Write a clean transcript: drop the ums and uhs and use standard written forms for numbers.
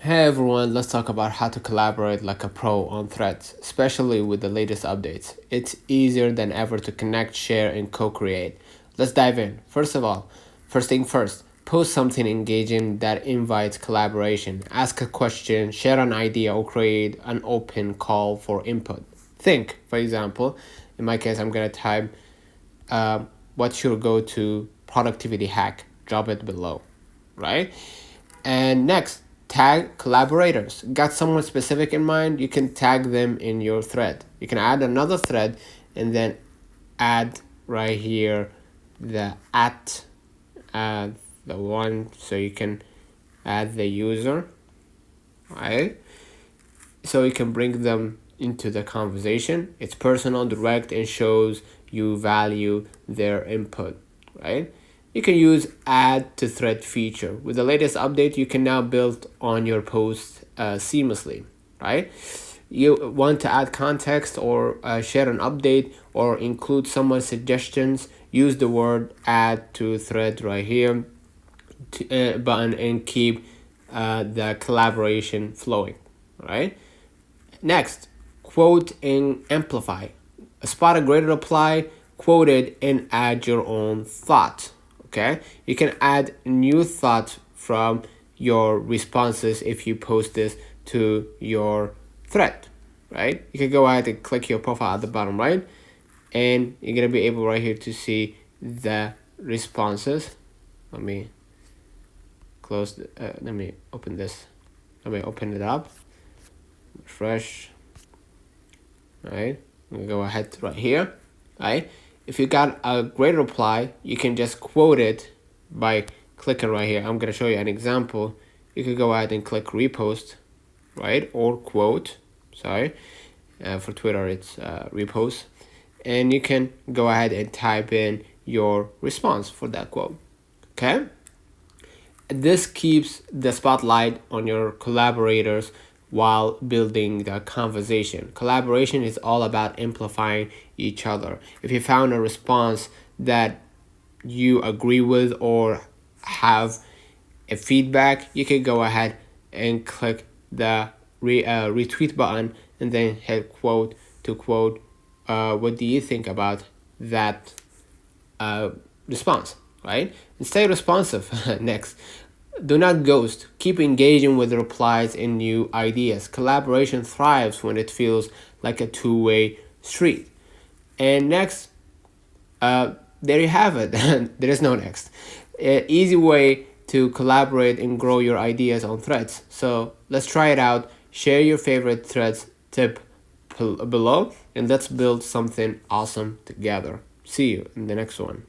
Hey everyone, let's talk about how to collaborate like a pro on Threads, especially with the latest updates. It's easier than ever to connect, share, and co-create. Let's dive in. First of all, first thing first, post something engaging that invites collaboration. Ask a question, share an idea, or create an open call for input. Think, for example, in my case, I'm gonna type, what's your go-to productivity hack? Drop it below, right? And next, tag collaborators. Got someone specific in mind? You can tag them in your thread. You can add another thread and then add right here the at the one, so you can add the user, right? So you can bring them into the conversation. It's personal, direct, and shows you value their input, right? You can use add to thread feature. With the latest update, you can now build on your post seamlessly, right? You want to add context or share an update or include someone's suggestions, use the word add to thread right here button and keep the collaboration flowing, right? Next, quote and amplify. Spot a great reply, quote it, and add your own thought. Okay, you can add new thoughts from your responses if you post this to your thread, right? You can go ahead and click your profile at the bottom right, and you're gonna be able right here to see the responses. Let me close. Let me open this. Let me open it up. Refresh. Right, I'm gonna go ahead right here, right? If you got a great reply, you can just quote it by clicking right here. I'm gonna show you an example. You could go ahead and click repost, right, or quote. Sorry, for Twitter it's repost, and you can go ahead and type in your response for that quote. Okay, this keeps the spotlight on your collaborators while building the conversation. Collaboration is all about amplifying each other. If you found a response that you agree with or have a feedback, you can go ahead and click the retweet button and then hit quote to quote. What do you think about that response, right? And stay responsive. Next, do not ghost. Keep engaging with replies and new ideas. Collaboration thrives when it feels like a two-way street. And next, there you have it. There is no next. Easy way to collaborate and grow your ideas on threads. So let's try it out. Share your favorite threads tip below, and let's build something awesome together. See you in the next one.